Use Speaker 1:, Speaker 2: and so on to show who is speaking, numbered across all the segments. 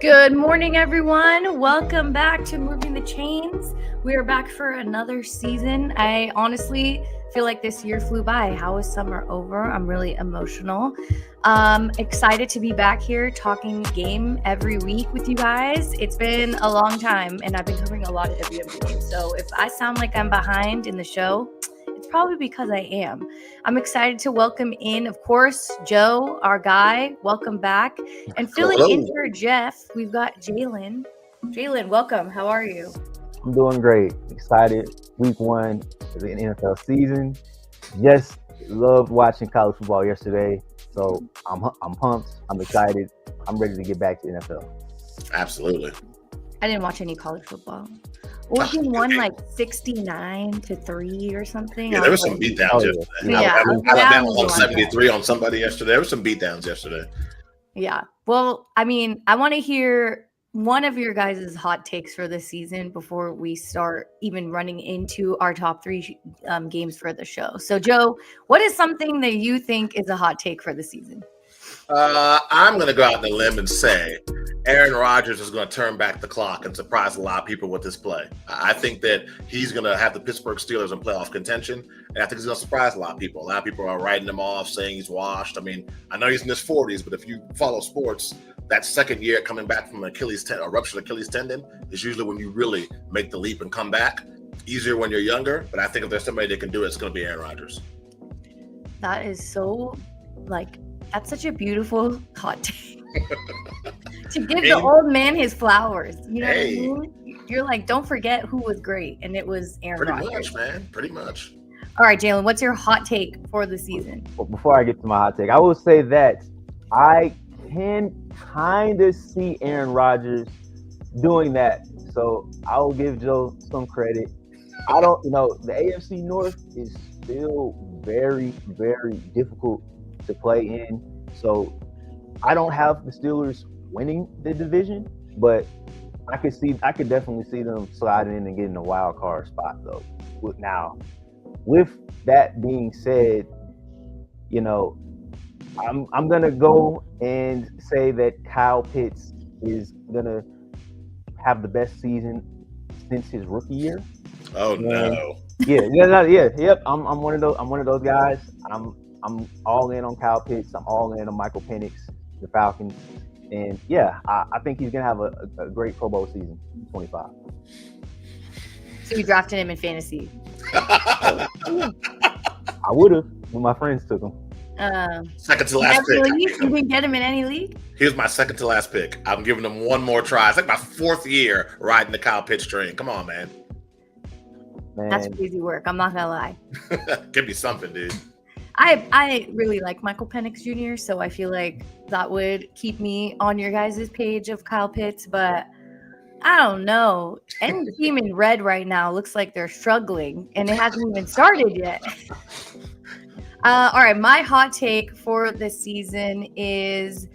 Speaker 1: Good morning, everyone. Welcome back to Moving the Chains. We are back for another season. I honestly feel like this year flew by. How is summer over? I'm really emotional. Excited to be back here talking game every week with you guys. It's been a long time, and I've been covering a lot of WNBA. So if I sound like I'm behind in the show, it's probably because I am. I'm excited to welcome in, of course, Joe, our guy. Welcome back. And filling in for Jeff, we've got Jalen. Jalen, welcome. How are you?
Speaker 2: I'm doing great. Excited. Week 1 of the NFL season. Just loved watching college football yesterday. So I'm pumped. I'm excited. I'm ready to get back to the NFL.
Speaker 3: Absolutely.
Speaker 1: I didn't watch any college football. Oregon won like 69-3 or something.
Speaker 3: Yeah, there were some beatdowns yesterday.
Speaker 1: Yeah,
Speaker 3: Alabama won 73 on somebody yesterday. There were some beatdowns yesterday.
Speaker 1: Yeah. Well, I mean, I want to hear one of your guys' hot takes for the season before we start even running into our top 3 games for the show. So, Joe, what is something that you think is a hot take for the season?
Speaker 3: I'm going to go out on a limb and say Aaron Rodgers is going to turn back the clock and surprise a lot of people with this play. I think that he's going to have the Pittsburgh Steelers in playoff contention, and I think he's going to surprise a lot of people. A lot of people are writing him off, saying he's washed. I mean, I know he's in his 40s, but if you follow sports, that second year coming back from a ruptured Achilles tendon is usually when you really make the leap and come back. Easier when you're younger, but I think if there's somebody that can do it, it's going to be Aaron Rodgers.
Speaker 1: That is so, that's such a beautiful hot take. To give the old man his flowers. You know what I mean? You're like, don't forget who was great, and it was Aaron Rodgers.
Speaker 3: Pretty much, man. Pretty much.
Speaker 1: All right, Jalen, what's your hot take for the season?
Speaker 2: Before I get to my hot take, I will say that I can kind of see Aaron Rodgers doing that. So I will give Joe some credit. The AFC North is still very, very difficult to play in. So I don't have the Steelers winning the division, but I could definitely see them sliding in and getting a wild card spot though. Now, with that being said, I'm gonna go and say that Kyle Pitts is gonna have the best season since his rookie year.
Speaker 3: Oh no!
Speaker 2: Yep. I'm one of those guys. I'm all in on Kyle Pitts. I'm all in on Michael Penix, the Falcons. And I think he's going to have a great Pro Bowl season in 25.
Speaker 1: So you drafted him in fantasy?
Speaker 2: I would have when my friends took him.
Speaker 3: Second to last pick.
Speaker 1: You didn't get him in any league?
Speaker 3: Here's my second to last pick. I'm giving him one more try. It's like my 4th year riding the Kyle Pitts train. Come on, man.
Speaker 1: That's crazy work. I'm not going to lie.
Speaker 3: Give me something, dude.
Speaker 1: I really like Michael Penix Jr., so I feel like that would keep me on your guys' page of Kyle Pitts, but I don't know. Any team in red right now looks like they're struggling, and it hasn't even started yet. All right, my hot take for the season is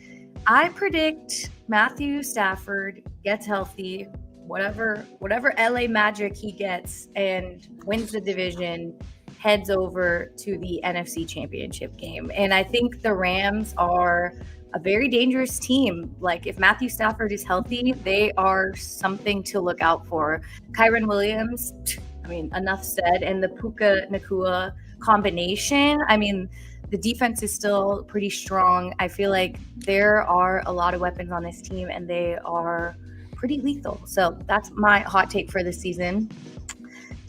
Speaker 1: I predict Matthew Stafford gets healthy, whatever LA magic he gets, and wins the division, heads over to the NFC Championship game. And I think the Rams are a very dangerous team. Like, if Matthew Stafford is healthy, they are something to look out for. Kyren Williams, I mean, enough said. And the Puka Nacua combination, I mean, the defense is still pretty strong. I feel like there are a lot of weapons on this team, and they are pretty lethal. So that's my hot take for this season.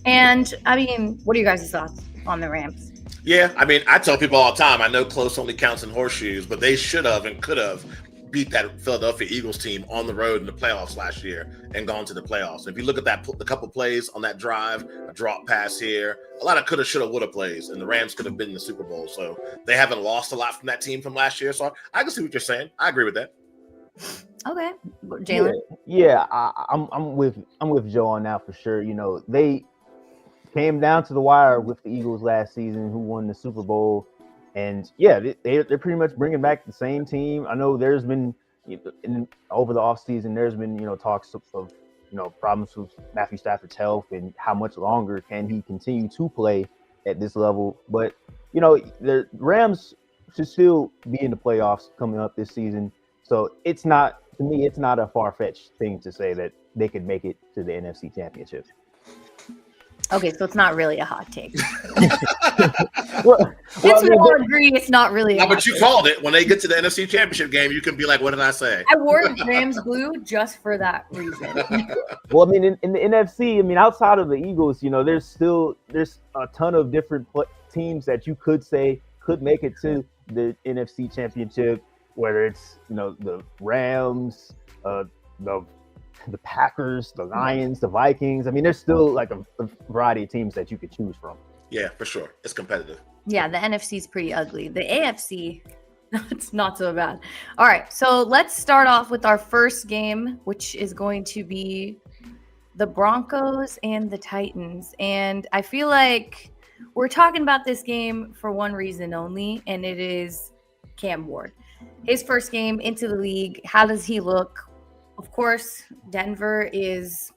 Speaker 1: And, I mean, what are you guys' thoughts on the Rams?
Speaker 3: Yeah, I mean, I tell people all the time, I know close only counts in horseshoes, but they should have and could have beat that Philadelphia Eagles team on the road in the playoffs last year and gone to the playoffs. If you look at the couple plays on that drive, a drop pass here, a lot of coulda, shoulda, woulda plays, and the Rams could have been in the Super Bowl. So they haven't lost a lot from that team from last year. So I can see what you're saying. I agree with that.
Speaker 1: Okay, Jalen.
Speaker 2: I'm with Joe on that for sure. They came down to the wire with the Eagles last season, who won the Super Bowl, and they're pretty much bringing back the same team. I know there's been over the offseason, there's been talks of problems with Matthew Stafford's health and how much longer can he continue to play at this level. But the Rams should still be in the playoffs coming up this season. So it's not to me, it's not a far-fetched thing to say that they could make it to the NFC Championship.
Speaker 1: Okay, so it's not really a hot take.
Speaker 2: Well,
Speaker 1: Since we all agree it's not really.
Speaker 3: But you called it. When they get to the NFC Championship game, you can be like, "What did I say?"
Speaker 1: I wore Rams blue just for that reason.
Speaker 2: Well, I mean, in the NFC, I mean, outside of the Eagles, there's a ton of different teams that you could say could make it to the NFC Championship. Whether it's the Rams, the Packers, the Lions, the Vikings. I mean, there's still like a variety of teams that you could choose from.
Speaker 3: Yeah, for sure. It's competitive.
Speaker 1: Yeah, the NFC is pretty ugly. The AFC, it's not so bad. All right, so let's start off with our first game, which is going to be the Broncos and the Titans. And I feel like we're talking about this game for one reason only, and it is Cam Ward. His first game into the league. How does he look? Of course, Denver is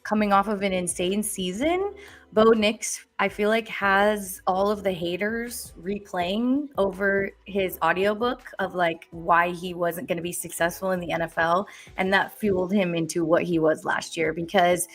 Speaker 1: coming off of an insane season. Bo Nix, I feel like, has all of the haters replaying over his audiobook of like why he wasn't going to be successful in the NFL. And that fueled him into what he was last year, because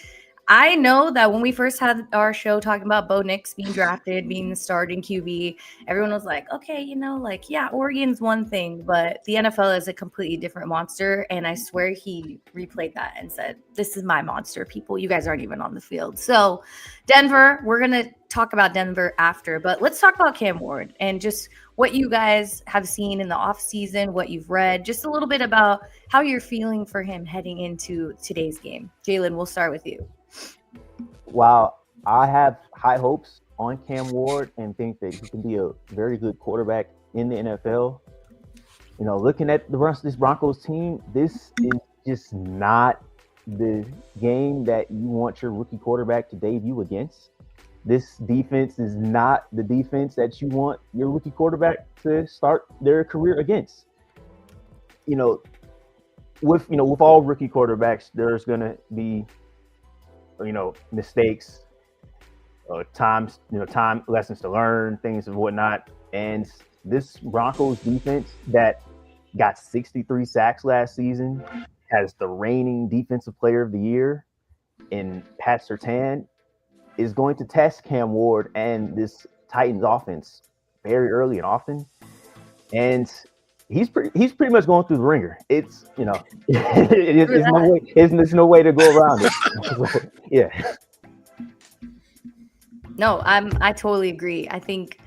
Speaker 1: I know that when we first had our show talking about Bo Nix being drafted, being the starting QB, everyone was like, okay, yeah, Oregon's one thing, but the NFL is a completely different monster. And I swear he replayed that and said, this is my monster, people. You guys aren't even on the field. So Denver, we're going to talk about Denver after, but let's talk about Cam Ward and just what you guys have seen in the offseason, what you've read, just a little bit about how you're feeling for him heading into today's game. Jalen, we'll start with you.
Speaker 2: While I have high hopes on Cam Ward and think that he can be a very good quarterback in the NFL, looking at the rest of this Broncos team, this is just not the game that you want your rookie quarterback to debut against. This defense is not the defense that you want your rookie quarterback to start their career against. With all rookie quarterbacks, there's gonna be mistakes, time lessons to learn, things and whatnot. And this Broncos defense that got 63 sacks last season has the reigning defensive player of the year in Pat Surtain is going to test Cam Ward and this Titans offense very early and often. And he's pretty much going through the ringer. It's there's no way to go around it. So, yeah.
Speaker 1: No, I totally agree. I think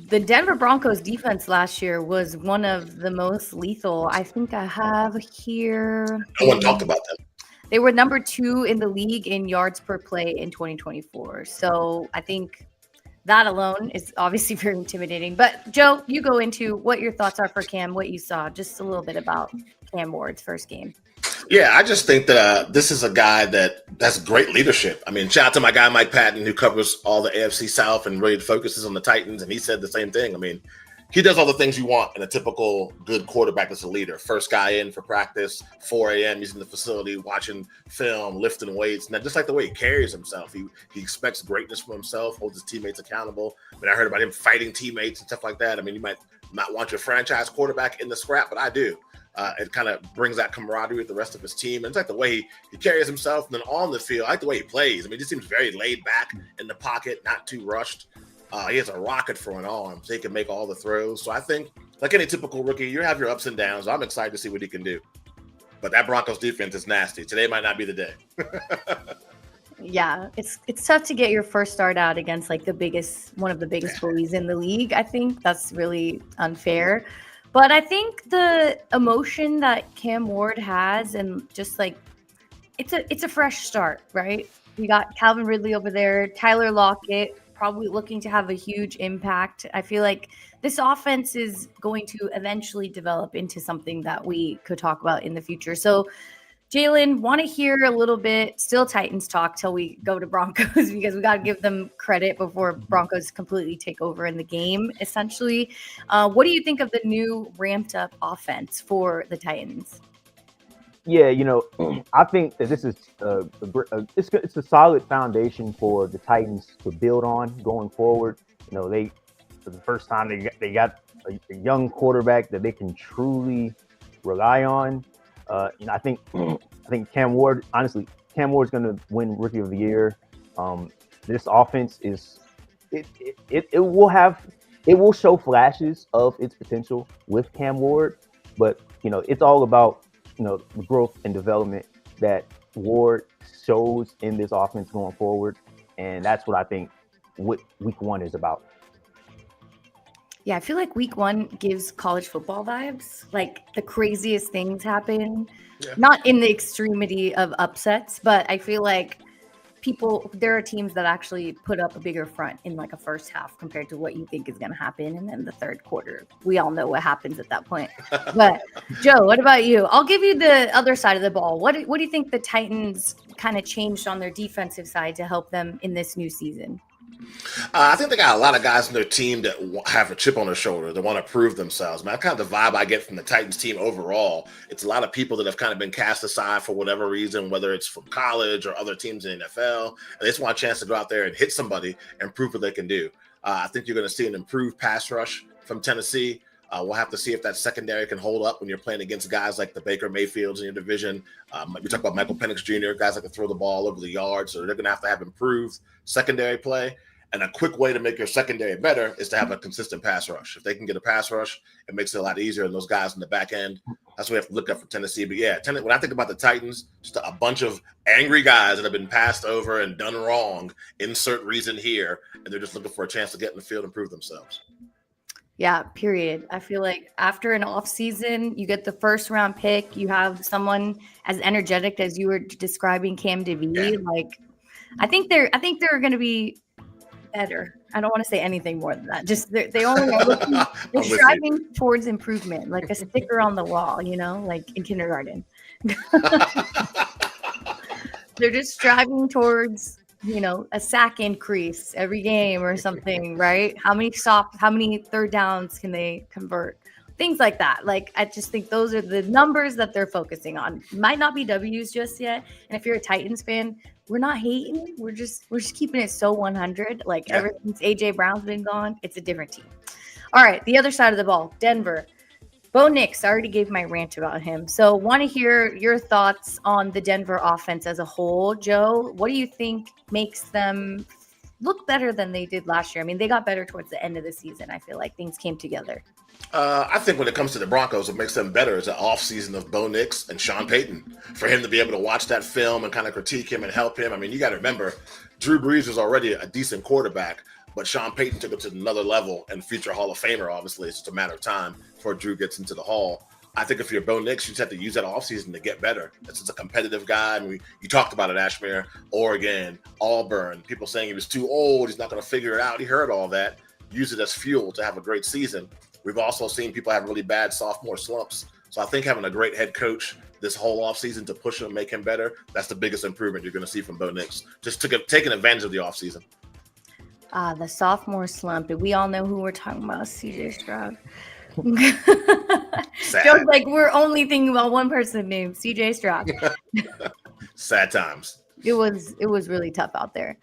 Speaker 1: the Denver Broncos defense last year was one of the most lethal. I think I have here.
Speaker 3: No one talked about them.
Speaker 1: They were number 2 in the league in yards per play in 2024. So I think that alone is obviously very intimidating. But Joe, you go into what your thoughts are for Cam, what you saw, just a little bit about Cam Ward's first game.
Speaker 3: Yeah, I just think that this is a guy that's great leadership. I mean, shout out to my guy Mike Patton, who covers all the AFC South and really focuses on the Titans, and he said the same thing. I mean, he does all the things you want in a typical good quarterback that's a leader. First guy in for practice, 4 a.m. He's in the facility watching film, lifting weights. And just like the way he carries himself, he expects greatness from himself, holds his teammates accountable. I mean, I heard about him fighting teammates and stuff like that. I mean, you might not want your franchise quarterback in the scrap, but I do. It kind of brings that camaraderie with the rest of his team. And it's like the way he carries himself. And then on the field, I like the way he plays. I mean, he just seems very laid back in the pocket, not too rushed. He has a rocket for an arm, so he can make all the throws. So I think, like any typical rookie, you have your ups and downs. I'm excited to see what he can do. But that Broncos defense is nasty. Today might not be the day.
Speaker 1: Yeah, it's tough to get your first start out against like one of the biggest bullies in the league. I think that's really unfair. But I think the emotion that Cam Ward has, and just like it's a fresh start, right? We got Calvin Ridley over there, Tyler Lockett, probably looking to have a huge impact. I feel like this offense is going to eventually develop into something that we could talk about in the future. So, Jalen, want to hear a little bit, still Titans talk till we go to Broncos, because we got to give them credit before Broncos completely take over in the game, essentially. What do you think of the new ramped up offense for the Titans?
Speaker 2: Yeah, I think that this is it's a solid foundation for the Titans to build on going forward. For the first time they got a young quarterback that they can truly rely on. I think Cam Ward, honestly, Cam Ward's going to win Rookie of the Year. This offense it will show flashes of its potential with Cam Ward, but it's all about the growth and development that Ward shows in this offense going forward, and that's what I think what week 1 is about.
Speaker 1: Yeah, I feel like week 1 gives college football vibes. Like the craziest things happen, not in the extremity of upsets, but I feel like there are teams that actually put up a bigger front in like a first half compared to what you think is going to happen. And then the third quarter, we all know what happens at that point. But Joe, what about you? I'll give you the other side of the ball. What do you think the Titans kind of changed on their defensive side to help them in this new season?
Speaker 3: I think they got a lot of guys on their team that have a chip on their shoulder. They want to prove themselves. Man, that's kind of the vibe I get from the Titans team overall. It's a lot of people that have kind of been cast aside for whatever reason, whether it's from college or other teams in the NFL. And they just want a chance to go out there and hit somebody and prove what they can do. I think you're going to see an improved pass rush from Tennessee. We'll have to see if that secondary can hold up when you're playing against guys like the Baker Mayfields in your division. We talk about Michael Penix Jr., guys that can throw the ball over the yard. So they're going to have improved secondary play. And a quick way to make your secondary better is to have a consistent pass rush. If they can get a pass rush, it makes it a lot easier. And those guys in the back end, that's what we have to look at for Tennessee. But yeah, when I think about the Titans, just a bunch of angry guys that have been passed over and done wrong, insert reason here, and they're just looking for a chance to get in the field and prove themselves.
Speaker 1: Yeah, period. I feel like after an off season, you get the first round pick. You have someone as energetic as you were describing Cam to be.
Speaker 3: Yeah.
Speaker 1: Like, I think they're going to be better. I don't want to say anything more than that. Just they only are looking, they're striving towards improvement, like a sticker on the wall, like in kindergarten. They're just striving towards, a sack increase every game or something, right? How many third downs can they convert? Things like that. Like, I just think those are the numbers that they're focusing on. Might not be W's just yet. And if you're a Titans fan, we're not hating. We're just keeping it so 100. Like, ever since AJ Brown's been gone, it's a different team. All right, the other side of the ball, Denver. Bo Nix, I already gave my rant about him. So want to hear your thoughts on the Denver offense as a whole. Joe, what do you think makes them look better than they did last year? I mean, they got better towards the end of the season. I feel like things came together.
Speaker 3: I think when it comes to the Broncos, what makes them better is an offseason of Bo Nix and Sean Payton. For him to be able to watch that film and kind of critique him and help him. I mean, you got to remember, Drew Brees was already a decent quarterback, but Sean Payton took it to another level and future Hall of Famer, obviously. It's just a matter of time before Drew gets into the Hall. I think if you're Bo Nix, you just have to use that offseason to get better. This is a competitive guy. I mean, you talked about it, Ashmere, Oregon, Auburn, people saying he was too old, he's not going to figure it out. He heard all that. Use it as fuel to have a great season. We've also seen people have really bad sophomore slumps. So I think having a great head coach this whole offseason to push him, make him better, that's the biggest improvement you're going to see from Bo Nix. Just taking advantage of the offseason.
Speaker 1: The sophomore slump. We all know who we're talking about, CJ Stroud. Joe's like, we're only thinking about one person named CJ Stroud.
Speaker 3: Sad times.
Speaker 1: It was really tough out there.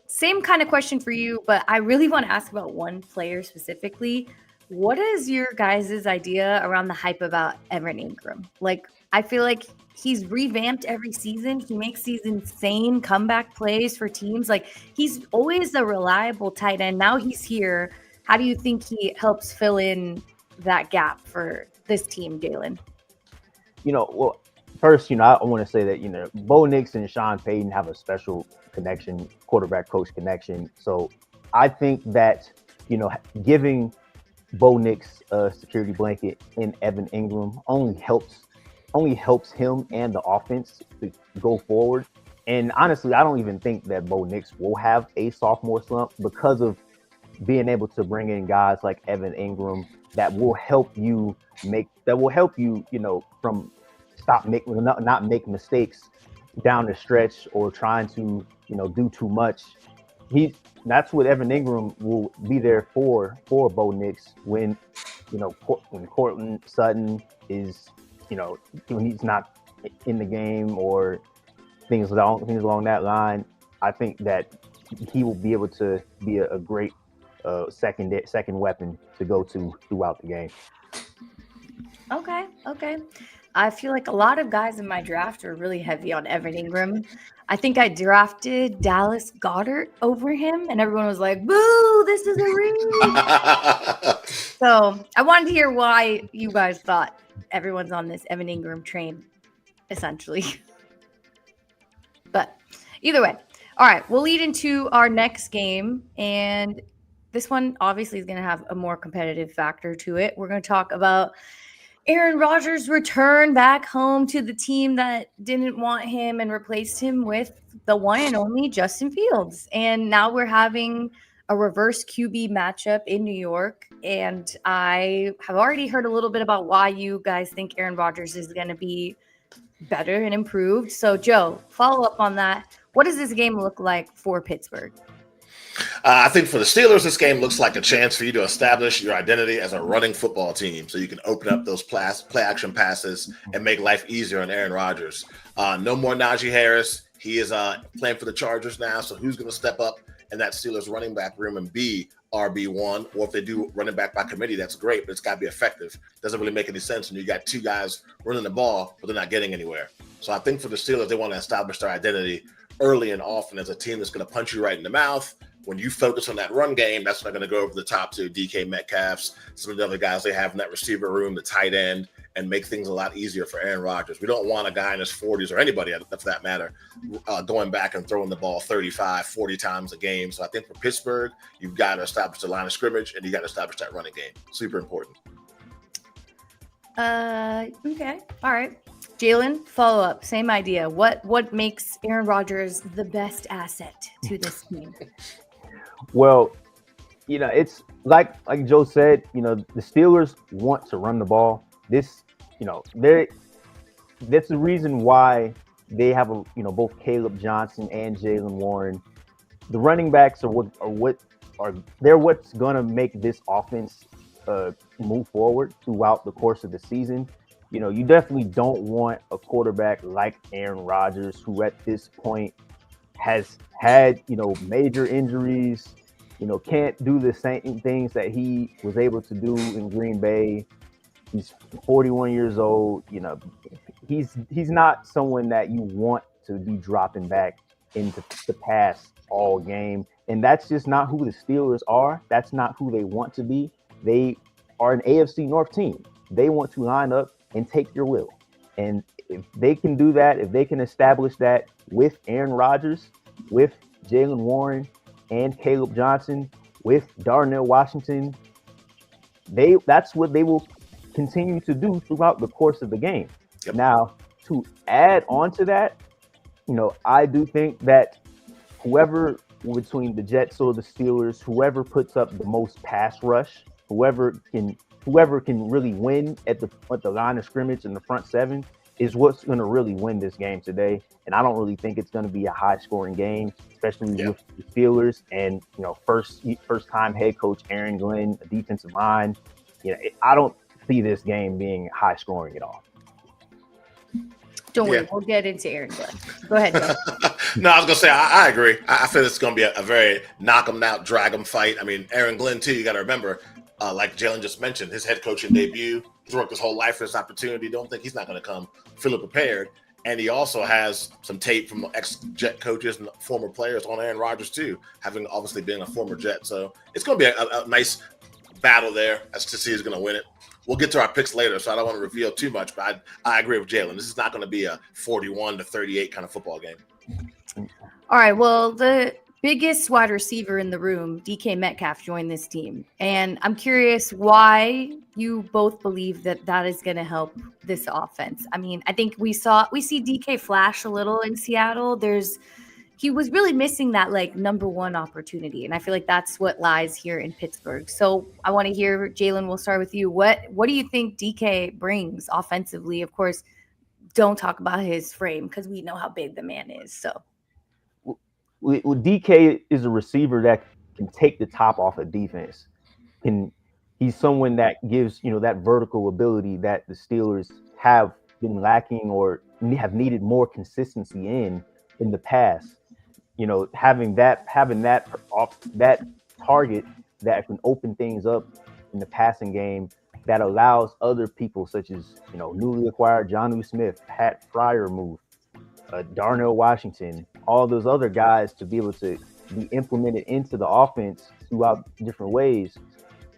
Speaker 1: Same kind of question for you, but I really want to ask about one player specifically. What is your guys' idea around the hype about Evan Ingram? Like, I feel like he's revamped every season. He makes these insane comeback plays for teams. Like, he's always a reliable tight end. Now he's here. How do you think he helps fill in that gap for this team, Jalen?
Speaker 2: Well, first, I want to say that, Bo Nix and Sean Payton have a special connection, quarterback coach connection. So I think that, giving Bo Nix a security blanket in Evan Ingram only helps him and the offense to go forward. And honestly, I don't even think that Bo Nix will have a sophomore slump because of being able to bring in guys like Evan Ingram that will help you, from not make mistakes down the stretch or trying to, do too much. That's what Evan Ingram will be there for Bo Nix when Courtland Sutton is, when he's not in the game or things along that line. I think that he will be able to be a great second weapon to go to throughout the game.
Speaker 1: Okay. I feel like a lot of guys in my draft are really heavy on Evan Ingram. I think I drafted Dallas Goddard over him, and everyone was like, "Boo! This is a reach." So I wanted to hear why you guys thought everyone's on this Evan Ingram train, essentially. But either way, all right, we'll lead into our next game, and this one obviously is going to have a more competitive factor to it. We're going to talk about Aaron Rodgers' return back home to the team that didn't want him and replaced him with the one and only Justin Fields. And now we're having a reverse QB matchup in New York. And I have already heard a little bit about why you guys think Aaron Rodgers is going to be better and improved. So, Joe, follow up on that. What does this game look like for Pittsburgh?
Speaker 3: I think for the Steelers, this game looks like a chance for you to establish your identity as a running football team, so you can open up those play action passes and make life easier on Aaron Rodgers. No more Najee Harris. He is playing for the Chargers now, so who's going to step up in that Steelers running back room and be RB1? Or if they do running back by committee, that's great, but it's got to be effective. Doesn't really make any sense when you got two guys running the ball, but they're not getting anywhere. So I think for the Steelers, they want to establish their identity early and often as a team that's going to punch you right in the mouth. When you focus on that run game, that's when they're going to go over the top to DK Metcalf's, some of the other guys they have in that receiver room, the tight end, and make things a lot easier for Aaron Rodgers. We don't want a guy in his 40s or anybody for that matter going back and throwing the ball 35, 40 times a game. So I think for Pittsburgh, you've got to establish the line of scrimmage and you got to establish that running game. Super important.
Speaker 1: Okay. All right. Jalen, follow up. Same idea. What makes Aaron Rodgers the best asset to this team?
Speaker 2: Well, it's like Joe said, the Steelers want to run the ball. This, that's the reason why they have both Caleb Johnson and Jalen Warren. The running backs are what's gonna make this offense move forward throughout the course of the season. You definitely don't want a quarterback like Aaron Rodgers, who at this point has had, major injuries, can't do the same things that he was able to do in Green Bay. He's 41 years old. He's not someone that you want to be dropping back into the pass all game. And that's just not who the Steelers are. That's not who they want to be. They are an AFC North team. They want to line up and take your will. And if they can do that, if they can establish that with Aaron Rodgers, with Jalen Warren, and Caleb Johnson, with Darnell Washington, that's what they will continue to do throughout the course of the game. Yep. Now, to add on to that, I do think that whoever between the Jets or the Steelers, whoever puts up the most pass rush, whoever can really win at the line of scrimmage in the front seven is what's going to really win this game today. And I don't really think it's going to be a high-scoring game, especially with the Steelers and first-time head coach Aaron Glenn, a defensive line. I don't see this game being high-scoring at all.
Speaker 1: Don't worry, we'll get into Aaron Glenn. Go ahead, Joe.
Speaker 3: No, I was going to say, I agree. I feel it's going to be a very knock-em-out, drag-em fight. I mean, Aaron Glenn, too, you got to remember, like Jalen just mentioned, his head coaching debut, he's worked his whole life for this opportunity. Don't think he's not going to come fully prepared. And he also has some tape from ex-Jet coaches and former players on Aaron Rodgers, too, having obviously been a former Jet. So it's going to be a nice battle there as to see who's going to win it. We'll get to our picks later, so I don't want to reveal too much, but I agree with Jalen. This is not going to be a 41-38 kind of football game.
Speaker 1: All right, well, the biggest wide receiver in the room, DK Metcalf, joined this team. And I'm curious why you both believe that is going to help this offense. I mean, I think we see DK flash a little in Seattle. He was really missing that number one opportunity. And I feel like that's what lies here in Pittsburgh. So I want to hear, Jalen, we'll start with you. What do you think DK brings offensively? Of course, don't talk about his frame because we know how big the man is. So.
Speaker 2: Well, DK is a receiver that can take the top off of defense. He's someone that gives, that vertical ability that the Steelers have been lacking or have needed more consistency in the past. Having that target that can open things up in the passing game that allows other people such as, newly acquired Jonnu Smith, Pat Fryermuth, Darnell Washington, all those other guys to be able to be implemented into the offense throughout different ways.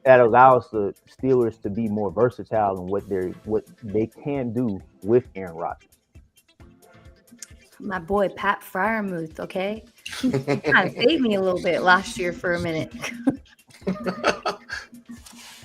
Speaker 2: That allows the Steelers to be more versatile in what they can do with Aaron Rodgers.
Speaker 1: My boy Pat Fryermuth, okay? He kind of saved me a little bit last year for a minute.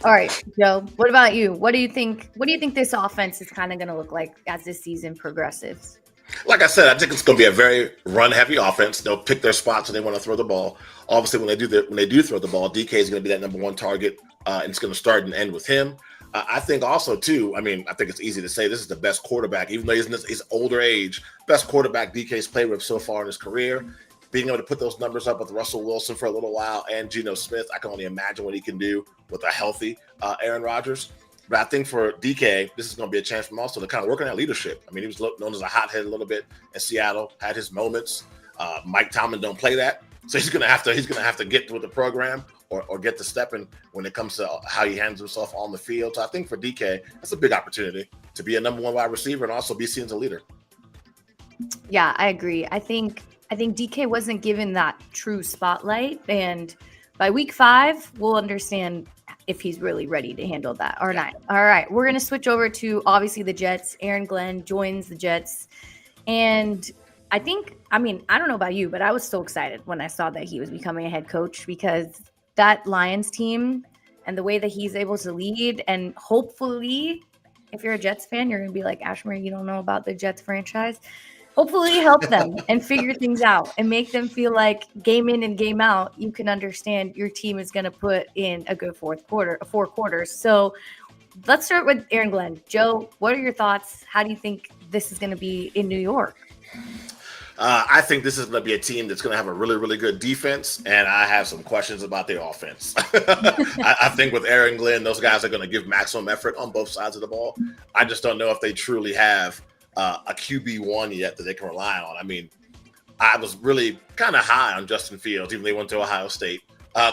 Speaker 1: All right, Joe, what about you? What do you think this offense is kind of going to look like as this season progresses?
Speaker 3: Like I said, I think it's going to be a very run-heavy offense. They'll pick their spots when they want to throw the ball. Obviously, when they do throw the ball, DK is going to be that number one target, and it's going to start and end with him. I think also, too, I think it's easy to say this is the best quarterback, even though he's in his older age, best quarterback DK's played with so far in his career. Being able to put those numbers up with Russell Wilson for a little while and Geno Smith, I can only imagine what he can do with a healthy Aaron Rodgers. But I think for DK, this is going to be a chance for him also to kind of work on that leadership. He was known as a hothead a little bit in Seattle, had his moments. Mike Tomlin don't play that, so he's going to have to get with the program or get to stepping when it comes to how he handles himself on the field. So I think for DK, that's a big opportunity to be a number one wide receiver and also be seen as a leader.
Speaker 1: Yeah, I agree. I think DK wasn't given that true spotlight, and by week 5, we'll understand if he's really ready to handle that or not. All right, we're going to switch over to obviously the Jets. Aaron Glenn joins the Jets, and I don't know about you, but I was so excited when I saw that he was becoming a head coach, because that Lions team and the way that he's able to lead, and hopefully, if you're a Jets fan, you're going to be like, Ashmere, you don't know about the Jets franchise. Hopefully help them and figure things out and make them feel like game in and game out, you can understand your team is going to put in a good 4 quarters. So let's start with Aaron Glenn. Joe, what are your thoughts? How do you think this is going to be in New York?
Speaker 3: I think this is going to be a team that's going to have a really, really good defense, and I have some questions about their offense. I think with Aaron Glenn, those guys are going to give maximum effort on both sides of the ball. I just don't know if they truly have a QB1 yet that they can rely on. I was really kind of high on Justin Fields, even though he went to Ohio State,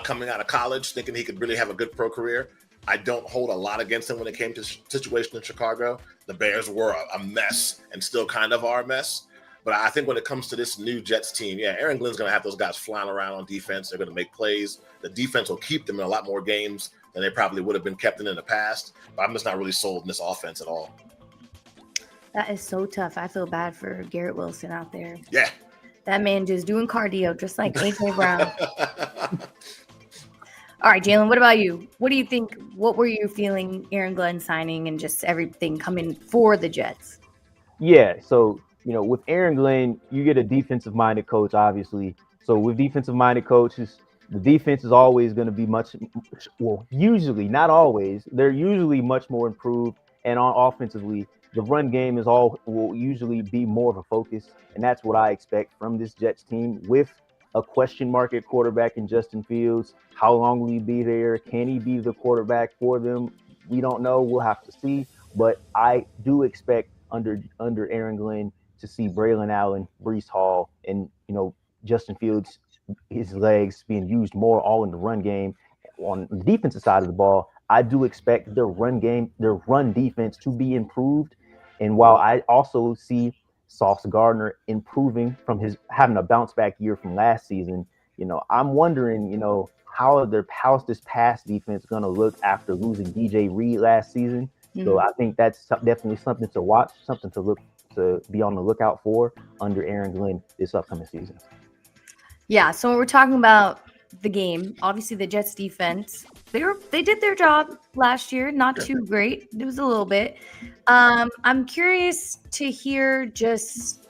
Speaker 3: coming out of college, thinking he could really have a good pro career. I don't hold a lot against him when it came to situation in Chicago. The Bears were a mess and still kind of are a mess. But I think when it comes to this new Jets team, Aaron Glenn's going to have those guys flying around on defense. They're going to make plays. The defense will keep them in a lot more games than they probably would have been kept in the past. But I'm just not really sold in this offense at all.
Speaker 1: That is so tough. I feel bad for Garrett Wilson out there.
Speaker 3: Yeah.
Speaker 1: That man just doing cardio, just like A.J. Brown. All right, Jalen, what about you? What do you think? What were you feeling Aaron Glenn signing and just everything coming for the Jets?
Speaker 2: Yeah, so, with Aaron Glenn, you get a defensive-minded coach, obviously. So with defensive-minded coaches, the defense is always going to be usually, not always, they're usually much more improved. And offensively, the run game will usually be more of a focus. And that's what I expect from this Jets team with a question mark at quarterback in Justin Fields. How long will he be there? Can he be the quarterback for them? We don't know. We'll have to see. But I do expect under Aaron Glenn to see Braylon Allen, Breece Hall, and Justin Fields, his legs being used more all in the run game. On the defensive side of the ball, I do expect their run defense to be improved. And while I also see Sauce Gardner improving from his having a bounce back year from last season, I'm wondering, how's this pass defense going to look after losing DJ Reed last season? Mm-hmm. So I think that's definitely something to watch, something to be on the lookout for under Aaron Glenn this upcoming season. Yeah.
Speaker 1: So when we're talking about the game, obviously the Jets defense, they did their job last year, not too great. It was a little bit. I'm curious to hear just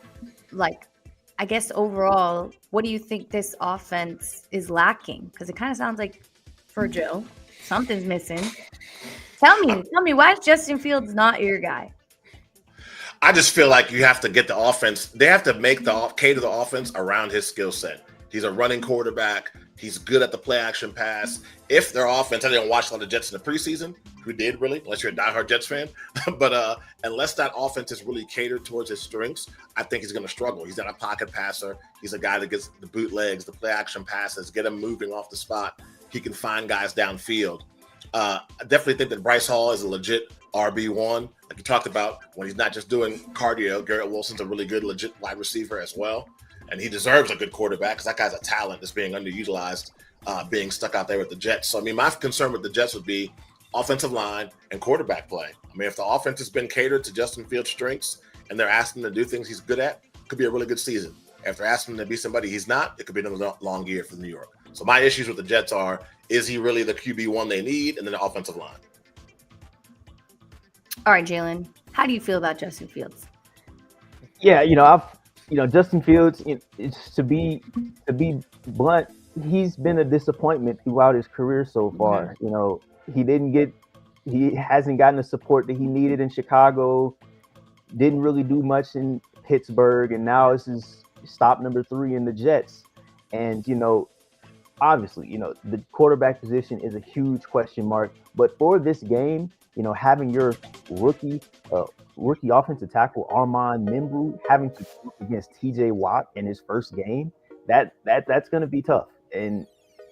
Speaker 1: I guess overall, what do you think this offense is lacking? Because it kind of sounds like for Joe, something's missing. Tell me, why is Justin Fields not your guy?
Speaker 3: I just feel like you have to get the offense. They have to cater the offense around his skill set. He's a running quarterback. He's good at the play action pass. If their offense, I didn't watch a lot of Jets in the preseason. Who did really? Unless you're a diehard Jets fan. But unless that offense is really catered towards his strengths, I think he's going to struggle. He's not a pocket passer. He's a guy that gets the bootlegs, the play action passes, get him moving off the spot. He can find guys downfield. I definitely think that Bryce Hall is a legit RB1. Like you talked about, when he's not just doing cardio, Garrett Wilson's a really good, legit wide receiver as well. And he deserves a good quarterback because that guy's a talent that's being underutilized, being stuck out there with the Jets. So, I mean, my concern with the Jets would be offensive line and quarterback play. I mean, if the offense has been catered to Justin Fields' strengths and they're asking him to do things he's good at, it could be a really good season. If they're asking him to be somebody he's not, it could be another long year for New York. So my issues with the Jets are, is he really the QB1 they need? And then the offensive line.
Speaker 1: All right, Jalen, how do you feel about Justin Fields?
Speaker 2: Yeah, Justin Fields, it's to be blunt, he's been a disappointment throughout his career so far. He hasn't gotten the support that he needed in Chicago, didn't really do much in Pittsburgh, and now this is stop number 3 in the Jets. And, obviously, the quarterback position is a huge question mark. But for this game, having your rookie offensive tackle Armand Membru having to compete against TJ Watt in his first game, that's going to be tough. And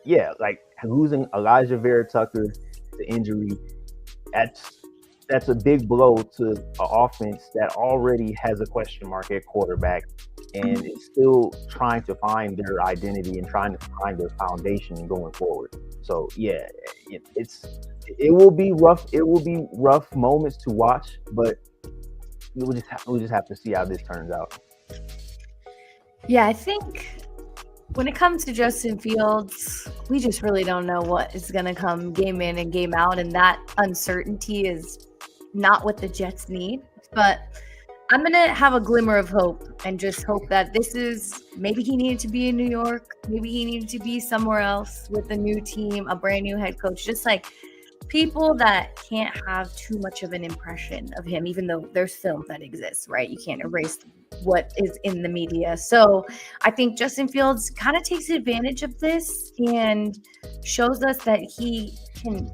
Speaker 2: yeah, like losing Elijah Vera Tucker to injury, that's a big blow to an offense that already has a question mark at quarterback and is still trying to find their identity and trying to find their foundation going forward. So yeah, it will be rough. It will be rough moments to watch, but we'll just have to see how this turns out.
Speaker 1: Yeah, I think when it comes to Justin Fields, we just really don't know what is going to come game in and game out, and that uncertainty is not what the Jets need. But I'm going to have a glimmer of hope and just hope that this is, maybe he needed to be in New York, maybe he needed to be somewhere else with a new team, a brand new head coach, just like people that can't have too much of an impression of him, even though there's film that exists, right? You can't erase what is in the media. So I think Justin Fields kind of takes advantage of this and shows us that he can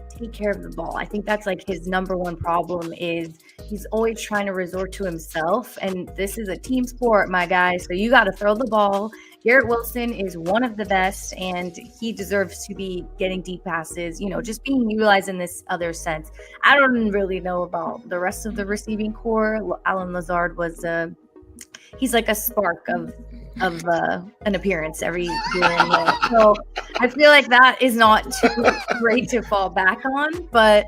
Speaker 1: take care of the ball. I think that's like his number one problem is he's always trying to resort to himself. And this is a team sport, my guy. So you got to throw the ball. Garrett Wilson is one of the best, and he deserves to be getting deep passes, just being utilized in this other sense. I don't really know about the rest of the receiving core. Alan Lazard was he's like a spark of an appearance every year and year. So I feel like that is not too great to fall back on, but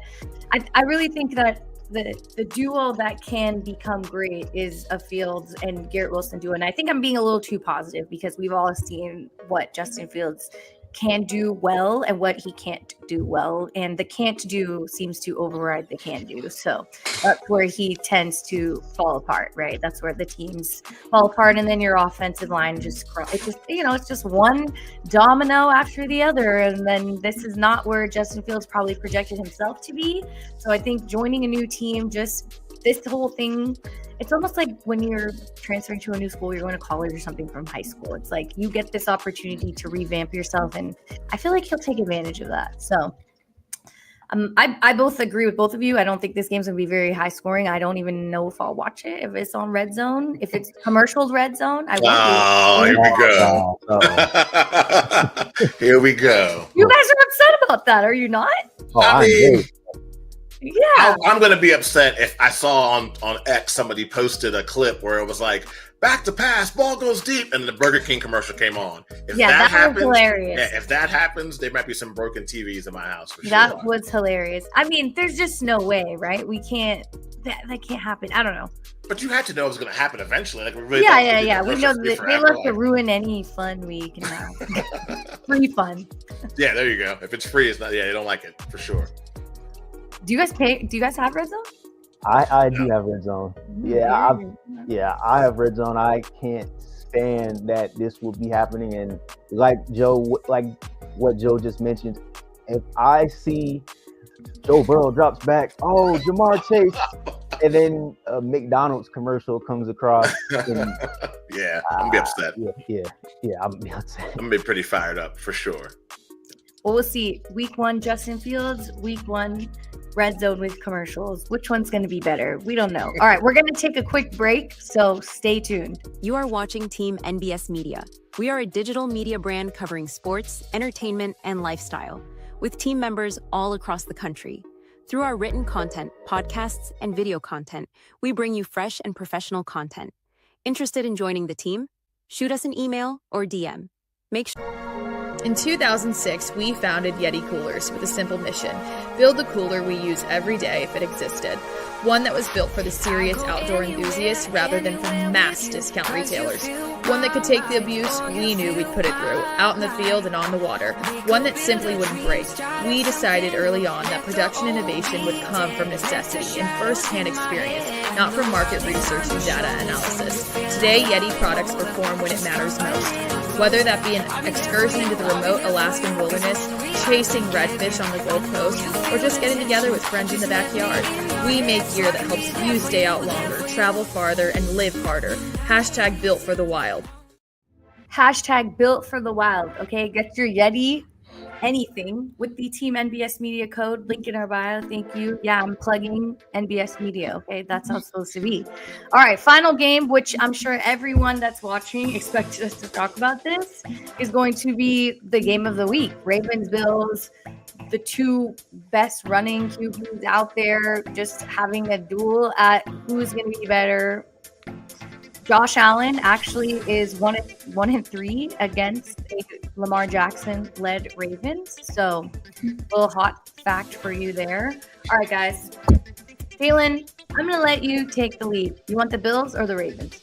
Speaker 1: I really think that the duo that can become great is a Fields and Garrett Wilson duo. And I think I'm being a little too positive because we've all seen what Justin Fields can do well and what he can't do well. And the can't do seems to override the can do. So that's where he tends to fall apart, right? That's where the teams fall apart. And then your offensive line it's just one domino after the other. And then this is not where Justin Fields probably projected himself to be. So I think joining a new team, just this whole thing, it's almost like when you're transferring to a new school, you're going to college or something from high school. It's like you get this opportunity to revamp yourself, and I feel like he'll take advantage of that. So I both agree with both of you. I don't think this game's going to be very high scoring. I don't even know if I'll watch it, if it's on Red Zone. If it's commercial Red Zone, I won't.
Speaker 3: Here we go. Here we go.
Speaker 1: You guys are upset about that, are you not?
Speaker 3: I mean,
Speaker 1: yeah.
Speaker 3: I'm going to be upset if I saw on X somebody posted a clip where it was like, back to pass, ball goes deep, and the Burger King commercial came on. If that happens,
Speaker 1: was hilarious.
Speaker 3: Yeah, if that happens, there might be some broken TVs in my house for sure.
Speaker 1: That was hilarious. I mean, there's just no way, right? We can't. That can't happen. I don't know.
Speaker 3: But you had to know it was going to happen eventually. Like, we
Speaker 1: really yeah. We know that they love to ruin any fun we can have. Free fun.
Speaker 3: Yeah, there you go. If it's free, it's not. Yeah, you don't like it for sure.
Speaker 1: Do you guys pay? Do you guys have Red Zone?
Speaker 2: I do have Red Zone. Yeah, I have Red Zone. I can't stand that this will be happening. And like what Joe just mentioned, if I see Joe Burrow drops back, Jamar Chase, and then a McDonald's commercial comes across. And,
Speaker 3: yeah, I'm gonna be upset.
Speaker 2: Yeah, I'm gonna be upset.
Speaker 3: I'm gonna be pretty fired up for sure.
Speaker 1: Well, we'll see. Week 1, Justin Fields. Week 1, Red Zone with commercials. Which one's going to be better? We don't know. All right, we're going to take a quick break, so stay tuned.
Speaker 4: You are watching Team NBS Media. We are a digital media brand covering sports, entertainment, and lifestyle. with team members all across the country. Through our written content, podcasts, and video content, we bring you fresh and professional content. Interested in joining the team? Shoot us an email or DM.
Speaker 5: In 2006, we founded Yeti Coolers with a simple mission: build a cooler we use every day if it existed. One that was built for the serious outdoor enthusiasts rather than for mass discount retailers. One that could take the abuse we knew we'd put it through, out in the field and on the water. One that simply wouldn't break. We decided early on that production innovation would come from necessity and first-hand experience, not from market research and data analysis. Today, Yeti products perform when it matters most. Whether that be an excursion into the remote Alaskan wilderness, chasing redfish on the Gold Coast, or just getting together with friends in the backyard, we make gear that helps you stay out longer, travel farther, and live harder. Hashtag built for the wild.
Speaker 1: Hashtag built for the wild. Okay, get your Yeti anything with the Team NBS Media code. Link in our bio. Thank you. Yeah, I'm plugging NBS Media. Okay, that's how it's supposed to be. All right, final game, which I'm sure everyone that's watching expects us to talk about this, is going to be the game of the week. Ravens, Bills, the two best running QBs out there, just having a duel at who's going to be better. Josh Allen actually is 1-3 against a Lamar Jackson-led Ravens. So, a little hot fact for you there. All right, guys. Jalen, I'm going to let you take the lead. You want the Bills or the Ravens?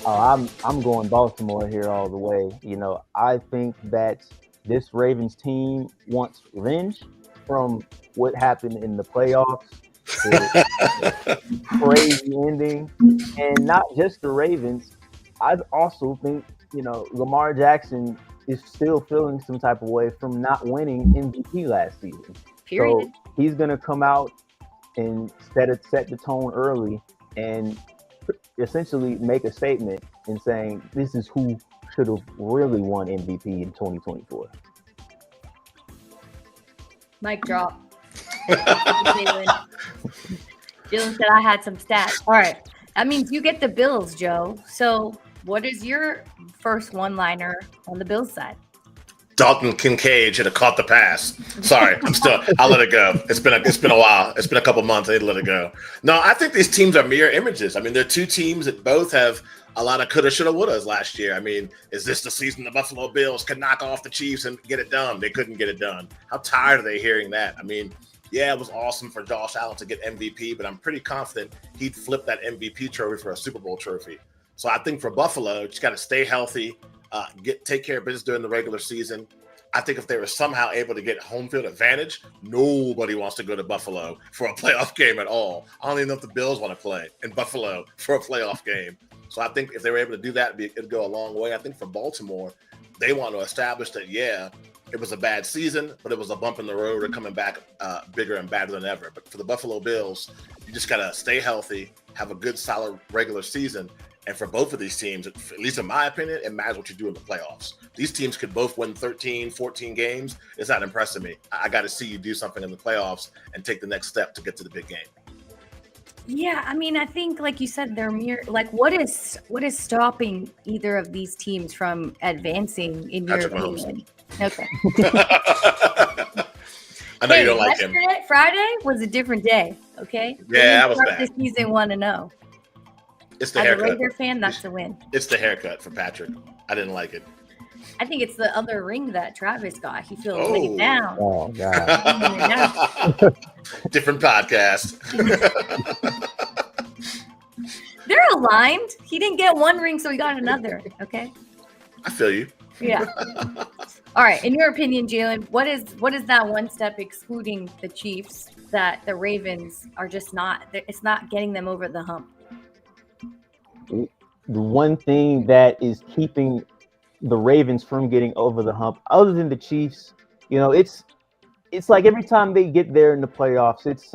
Speaker 2: Oh, I'm going Baltimore here all the way. You know, I think that this Ravens team wants revenge from what happened in the playoffs. Crazy ending, and not just the Ravens. I also think, you know, Lamar Jackson is still feeling some type of way from not winning MVP last season.
Speaker 1: Period.
Speaker 2: So he's gonna come out and set the tone early and essentially make a statement in saying this is who should have really won MVP in 2024.
Speaker 1: Mic drop. Jalen said I had some stats. All right. That means you get the Bills, Joe. So what is your first one-liner on the Bills side?
Speaker 3: Dalton Kincaid should have caught the pass. Sorry, I'll let it go. It's been a while. It's been a couple months. I need to let it go. No, I think these teams are mirror images. I mean, they're two teams that both have a lot of coulda, shoulda, wouldas last year. I mean, is this the season the Buffalo Bills could knock off the Chiefs and get it done? They couldn't get it done. How tired are they hearing that? I mean, yeah, it was awesome for Josh Allen to get MVP, but I'm pretty confident he'd flip that MVP trophy for a Super Bowl trophy. So I think for Buffalo, you just got to stay healthy, take care of business during the regular season. I think if they were somehow able to get home field advantage, nobody wants to go to Buffalo for a playoff game at all. I don't even know if the Bills want to play in Buffalo for a playoff game. So I think if they were able to do that, it'd go a long way. I think for Baltimore, they want to establish that, yeah, it was a bad season, but it was a bump in the road. They're coming back bigger and badder than ever. But for the Buffalo Bills, you just got to stay healthy, have a good, solid regular season. And for both of these teams, at least in my opinion, it matters what you do in the playoffs. These teams could both win 13, 14 games. It's not impressing me. I got to see you do something in the playoffs and take the next step to get to the big game.
Speaker 1: Yeah, I mean, I think, like you said, they're like, what is stopping either of these teams from advancing in your opinion? Okay.
Speaker 3: I know you don't like him.
Speaker 1: Friday was a different day. Okay.
Speaker 3: Yeah, that was bad.
Speaker 1: This season 1-0.
Speaker 3: It's the
Speaker 1: As
Speaker 3: haircut.
Speaker 1: a Raider fan, that's a win.
Speaker 3: It's the haircut for Patrick. I didn't like it.
Speaker 1: I think it's the other ring that Travis got. He feels laid down.
Speaker 2: Oh God.
Speaker 3: Different podcast.
Speaker 1: They're aligned. He didn't get one ring, so he got another. Okay.
Speaker 3: I feel you.
Speaker 1: Yeah. All right. In your opinion, Jalen, what is that one step excluding the Chiefs that the Ravens are just not? It's not getting them over the hump.
Speaker 2: The one thing that is keeping the Ravens from getting over the hump, other than the Chiefs, you know, it's like every time they get there in the playoffs, it's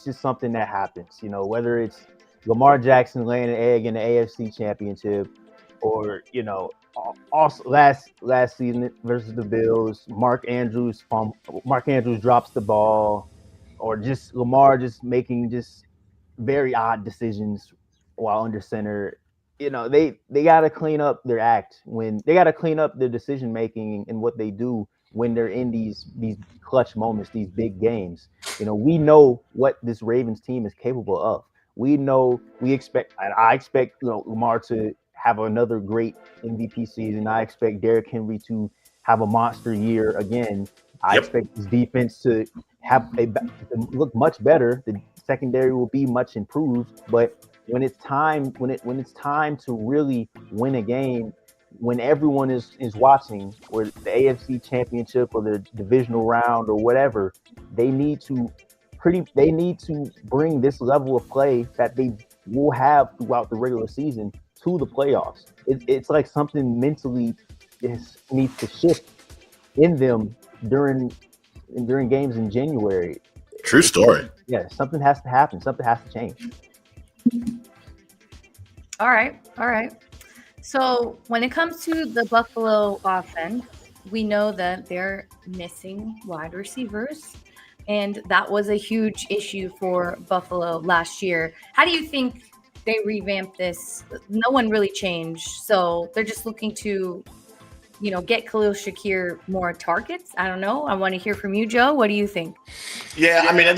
Speaker 2: just something that happens, you know, whether it's Lamar Jackson laying an egg in the AFC Championship, or, you know, also last season versus the Bills, Mark Andrews drops the ball, or just Lamar just making just very odd decisions while under center. You know, they got to clean up their act they got to clean up their decision making and what they do when they're in these clutch moments, these big games. We know what this Ravens team is capable of. I expect Lamar to have another great MVP season. I expect Derrick Henry to have a monster year again. I expect his defense to look much better. The secondary will be much improved, but when it's time to really win a game, when everyone is watching, or the AFC Championship or the divisional round or whatever, they need to bring this level of play that they will have throughout the regular season to the playoffs. It's like something mentally needs to shift in them during games in January.
Speaker 3: True story.
Speaker 2: Yeah, something has to happen. Something has to change.
Speaker 1: All right. So when it comes to the Buffalo offense, we know that they're missing wide receivers, and that was a huge issue for Buffalo last year. How do you think they revamped this? No one really changed, so they're just looking to, get Khalil Shakir more targets. I don't know. I want to hear from you, Joe. What do you think?
Speaker 3: Yeah, I mean,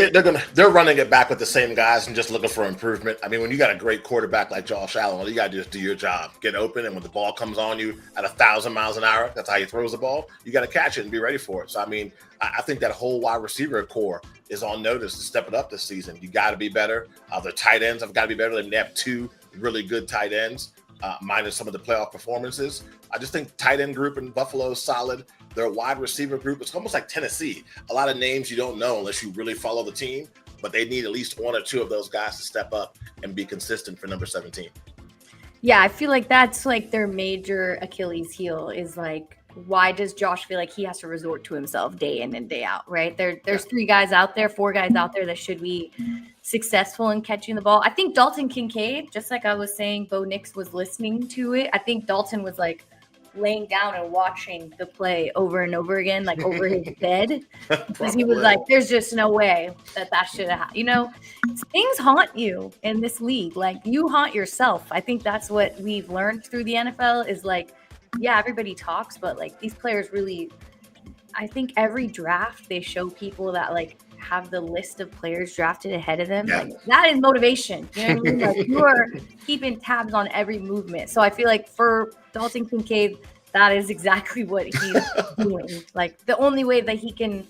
Speaker 3: they're running it back with the same guys and just looking for improvement. I mean, when you got a great quarterback like Josh Allen, all you got to do is do your job, get open, and when the ball comes on you at 1,000 miles an hour, that's how he throws the ball. You got to catch it and be ready for it. So, I mean, I think that whole wide receiver core is on notice to step it up this season. You got to be better. Their tight ends have got to be better. They have 2 really good tight ends. Minus some of the playoff performances. I just think tight end group in Buffalo is solid. Their wide receiver group, it's almost like Tennessee. A lot of names you don't know unless you really follow the team, but they need at least 1 or 2 of those guys to step up and be consistent for number 17.
Speaker 1: Yeah, I feel like that's like their major Achilles heel is like, why does Josh feel like he has to resort to himself day in and day out, right? There's 4 guys out there that should be successful in catching the ball. I think Dalton Kincaid, just like I was saying, Bo Nix was listening to it. I think Dalton was like laying down and watching the play over and over again, like over his bed, because he was like, there's just no way that should have happened. Things haunt you in this league. Like, you haunt yourself. I think that's what we've learned through the NFL is like, yeah, everybody talks, but like these players really, I think every draft they show people that like have the list of players drafted ahead of them. Yeah. Like, that is motivation. You know what I mean? Like, you are keeping tabs on every movement. So I feel like for Dalton Kincaid, that is exactly what he's doing. Like, the only way that he can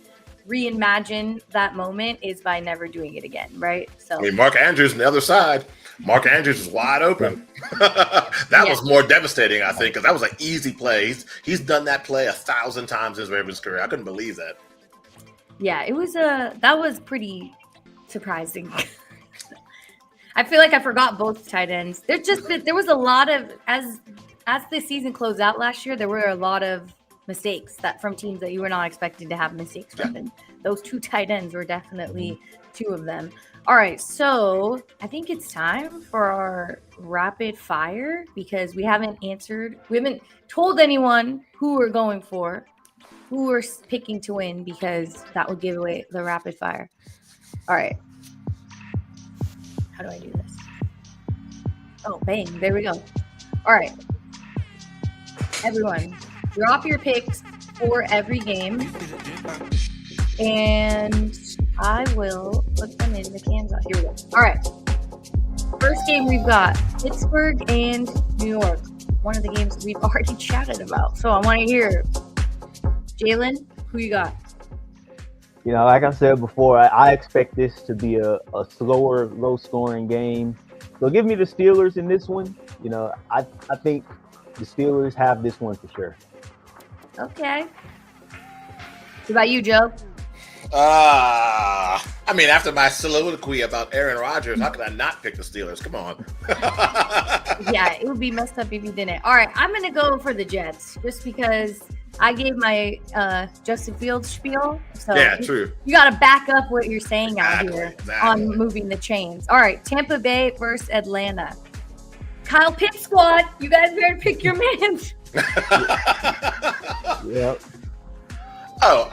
Speaker 1: reimagine that moment is by never doing it again, right? So,
Speaker 3: I mean, Mark Andrews on the other side. Mark Andrews is wide open. That was more devastating, I think, because that was an easy play. He's done that play 1,000 times in his Ravens career. I couldn't believe that.
Speaker 1: Yeah, that was pretty surprising. I feel like I forgot both tight ends. There was a lot of, as the season closed out last year, there were a lot of mistakes that from teams that you were not expecting to have mistakes from. And those 2 tight ends were definitely 2 of them. All right, so I think it's time for our rapid fire because we haven't told anyone who we're going for, who we're picking to win, because that would give away the rapid fire. All right. How do I do this? Oh, bang. There we go. All right. Everyone, drop your picks for every game. And I will put them in the cans. Here we go. All right. First game we've got Pittsburgh and New York. One of the games we've already chatted about. So I want to hear, Jalen, who you got?
Speaker 2: Like I said before, I expect this to be a slower, low-scoring game. So give me the Steelers in this one. I think the Steelers have this one for sure.
Speaker 1: Okay. What about you, Joe?
Speaker 3: I mean, after my soliloquy about Aaron Rodgers, how could I not pick the Steelers? Come on.
Speaker 1: Yeah, it would be messed up if you didn't. All right, I'm going to go for the Jets just because I gave my Justin Fields spiel. So
Speaker 3: yeah, true.
Speaker 1: You got to back up what you're saying out here on moving the chains. All right, Tampa Bay versus Atlanta. Kyle Pitts squad, you guys better pick your man.
Speaker 2: Yep.
Speaker 3: Oh,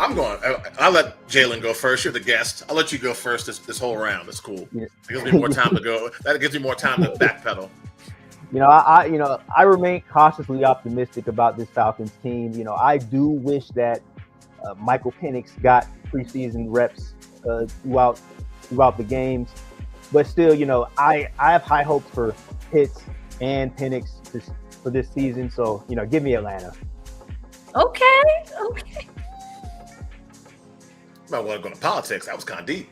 Speaker 3: I'll let Jalen go first. You're the guest. I'll let you go first this whole round. That's cool. Yeah. It gives me more time to go. That gives me more time to backpedal.
Speaker 2: I remain cautiously optimistic about this Falcons team. I do wish that Michael Penix got preseason reps throughout the games, but still, I have high hopes for Pitts and Penix for this season. So, give me Atlanta.
Speaker 1: Okay.
Speaker 3: Might want to go to politics. That was kind of deep.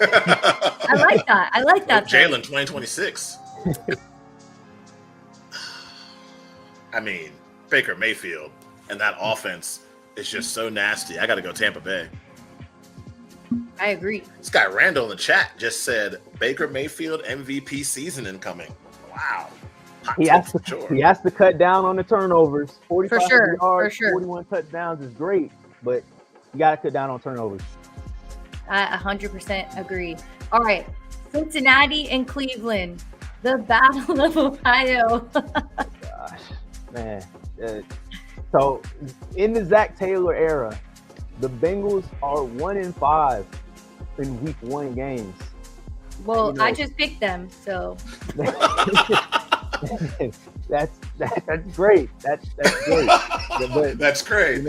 Speaker 1: I like that.
Speaker 3: Jalen 2026. I mean, Baker Mayfield and that offense is just so nasty. I got to go Tampa Bay.
Speaker 1: I agree.
Speaker 3: This guy Randall in the chat just said Baker Mayfield MVP season incoming. Wow.
Speaker 2: He has to cut down on the turnovers. 45 yards,
Speaker 1: for sure.
Speaker 2: 41 touchdowns is great, but you got to cut down on turnovers.
Speaker 1: I 100% agree. All right, Cincinnati and Cleveland, the Battle of Ohio.
Speaker 2: Gosh, man. So in the Zach Taylor era, the Bengals are 1-5 in Week 1 games.
Speaker 1: Well, I just picked them, so
Speaker 2: that's great. That's great. But,
Speaker 3: that's great.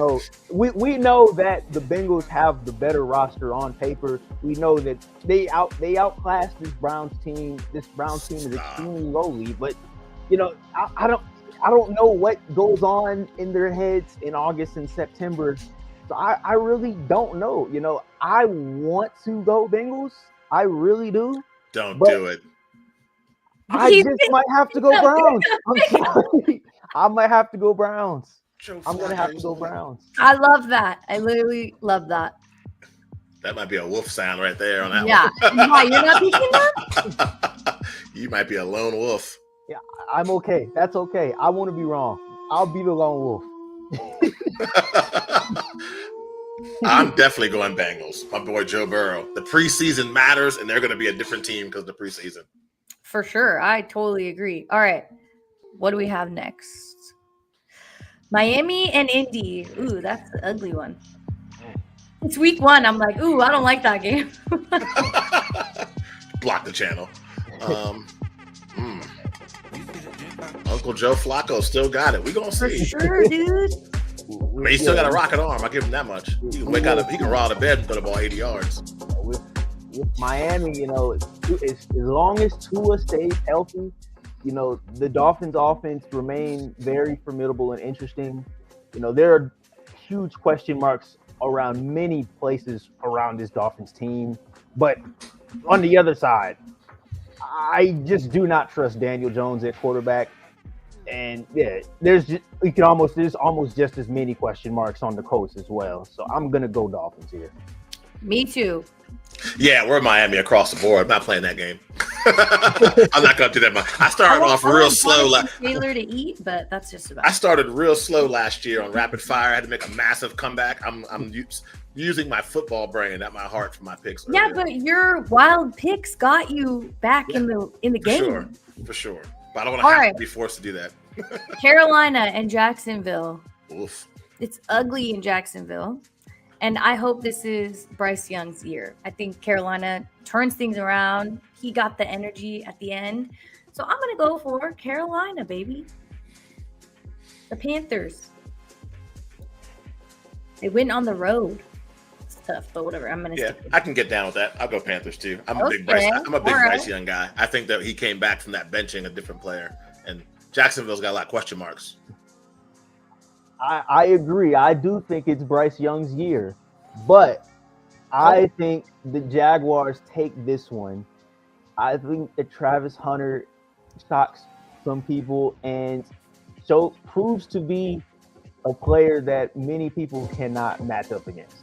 Speaker 2: We know that the Bengals have the better roster on paper. We know that they outclassed this Browns team. This Browns team is extremely lowly, but I don't know what goes on in their heads in August and September. So I really don't know. I want to go Bengals. I really do.
Speaker 3: Don't do it.
Speaker 2: I just might have to go Browns. I'm sorry. I might have to go Browns. I'm going to have to go Browns.
Speaker 1: I love that. I literally love that.
Speaker 3: That might be a wolf sound right there on that
Speaker 1: one. Yeah. You're not picking that?
Speaker 3: You might be a lone wolf.
Speaker 2: Yeah, I'm okay. That's okay. I want to be wrong. I'll be the lone wolf.
Speaker 3: I'm definitely going Bengals. My boy Joe Burrow. The preseason matters, and they're going to be a different team because of the preseason.
Speaker 1: For sure. I totally agree. All right. What do we have next? Miami and Indy. Ooh, that's the ugly one. It's Week 1. I'm like, ooh, I don't like that game.
Speaker 3: Block the channel. Uncle Joe Flacco still got it. We gonna see.
Speaker 1: For sure, dude.
Speaker 3: But he still got a rocket arm. I give him that much. He can he can roll out of bed and throw the ball 80 yards.
Speaker 2: With Miami, as long as Tua stays healthy, the Dolphins' offense remain very formidable and interesting. There are huge question marks around many places around this Dolphins team, but on the other side, I just do not trust Daniel Jones at quarterback. And there's almost just as many question marks on the coast as well. So I'm gonna go Dolphins here.
Speaker 1: Me too.
Speaker 3: Yeah, we're Miami across the board. I'm not playing that game. I'm not gonna do that. I started off real slow.
Speaker 1: Taylor to eat, but that's just about.
Speaker 3: I started real slow last year on rapid fire. I had to make a massive comeback. I'm using my football brain, not my heart, for my picks.
Speaker 1: Yeah, earlier. But your wild picks got you back in the game.
Speaker 3: For sure. But I don't want to be forced to do that.
Speaker 1: Carolina and Jacksonville.
Speaker 3: Oof.
Speaker 1: It's ugly in Jacksonville. And I hope this is Bryce Young's year. I think Carolina turns things around. He got the energy at the end. So I'm going to go for Carolina, baby. The Panthers. They went on the road. It's tough, but whatever. I'm going to stick with
Speaker 3: I can get down with that. I'll go Panthers too. I'm a big Bryce Young guy. I think that he came back from that benching a different player. And Jacksonville's got a lot of question marks.
Speaker 2: I agree. I do think it's Bryce Young's year, but I think the Jaguars take this one. I think that Travis Hunter shocks some people and proves to be a player that many people cannot match up against.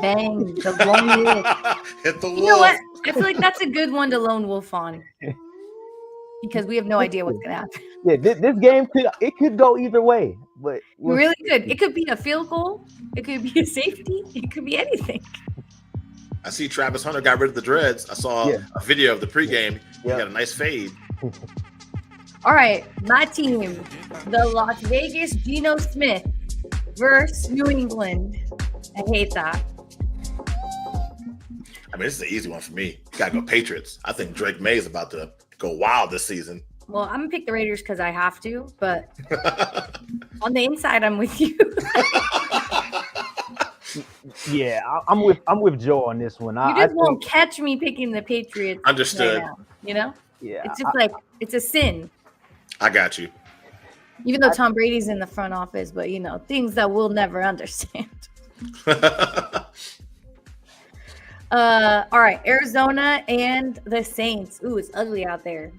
Speaker 1: Bang, the lone wolf.
Speaker 3: Hit the wolf.
Speaker 1: You know what? I feel like that's a good one to lone wolf on. Because we have no idea what's going to happen.
Speaker 2: Yeah, this game could go either way, but
Speaker 1: really good. It could be a field goal. It could be a safety. It could be anything.
Speaker 3: I see Travis Hunter got rid of the dreads. I saw a video of the pregame. He got a nice fade.
Speaker 1: All right, my team, the Las Vegas Geno Smith versus New England. I hate that.
Speaker 3: I mean, this is an easy one for me. Gotta go Patriots. I think Drake May is about to go wild this season.
Speaker 1: Well, I'm gonna pick the Raiders because I have to, but on the inside, I'm with you.
Speaker 2: Yeah, I'm with Joe on this one.
Speaker 1: You just won't catch me picking the Patriots.
Speaker 3: Understood.
Speaker 1: Right now, you know?
Speaker 2: Yeah,
Speaker 1: It's just it's a sin.
Speaker 3: I got you.
Speaker 1: Even though Tom Brady's in the front office, but things that we'll never understand. All right, Arizona and the Saints. Ooh, it's ugly out there.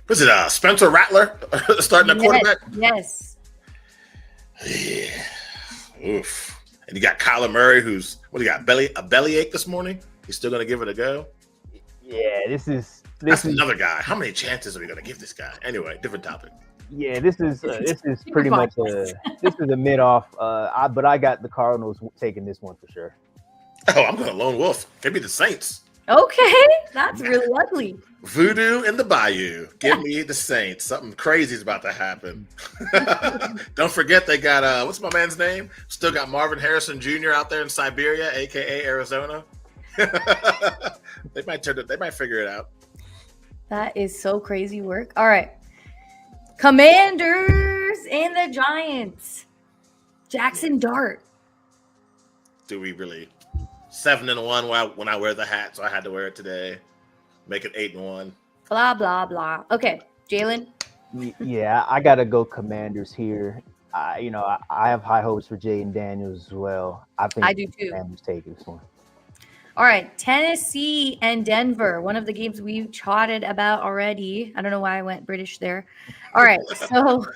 Speaker 3: Was it Spencer Rattler starting at quarterback?
Speaker 1: Yes.
Speaker 3: Yeah. Oof. And you got Kyler Murray, who's a bellyache this morning. He's still going to give it a go.
Speaker 2: Yeah, this is
Speaker 3: another guy. How many chances are we going to give this guy? Anyway, different topic.
Speaker 2: Yeah, this is pretty much a mid-off. But I got the Cardinals taking this one for sure.
Speaker 3: Oh, I'm going to lone wolf. Maybe the Saints.
Speaker 1: Okay, that's really ugly.
Speaker 3: Voodoo in the Bayou. Give me the Saints. Something crazy is about to happen. Don't forget they got what's my man's name? Still got Marvin Harrison Jr. out there in Siberia, aka Arizona. They might figure it out.
Speaker 1: That is so crazy work. All right. Commanders and the Giants. Jackson Dart.
Speaker 3: Do we really? 7-1 when I wear the hat, so I had to wear it today. Make it 8-1.
Speaker 1: Blah, blah, blah. Okay, Jalen?
Speaker 2: Yeah, I got to go Commanders here. I have high hopes for Jaden Daniels as well. I think
Speaker 1: I do too.
Speaker 2: Commanders take this one.
Speaker 1: All right, Tennessee and Denver. One of the games we've chatted about already. I don't know why I went British there. All right, so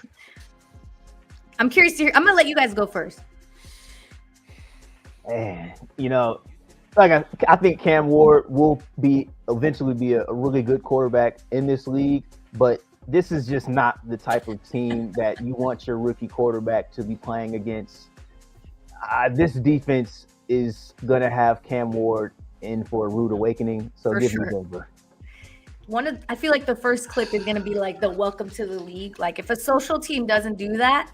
Speaker 1: I'm curious to hear. I'm going to let you guys go first.
Speaker 2: And I think Cam Ward will eventually be a really good quarterback in this league, but this is just not the type of team that you want your rookie quarterback to be playing against. This defense is gonna have Cam Ward in for a rude awakening, so give me Denver.
Speaker 1: I feel like the first clip is gonna be like the welcome to the league. Like if a social team doesn't do that,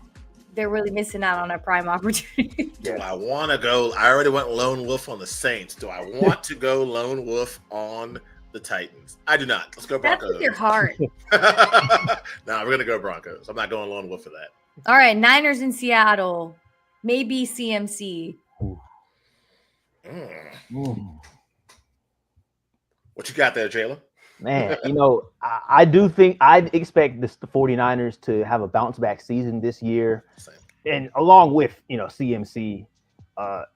Speaker 1: they're really missing out on a prime opportunity.
Speaker 3: Do I want to go? I already went lone wolf on the Saints. Do I want to go lone wolf on the Titans? I do not. Let's go Broncos.
Speaker 1: That's with your heart.
Speaker 3: No, we're going to go Broncos. I'm not going lone wolf for that.
Speaker 1: All right, Niners in Seattle. Maybe CMC.
Speaker 3: What you got there, Jalen?
Speaker 2: Man, I do think I'd expect the 49ers to have a bounce back season this year.
Speaker 3: Same.
Speaker 2: And along with, CMC, I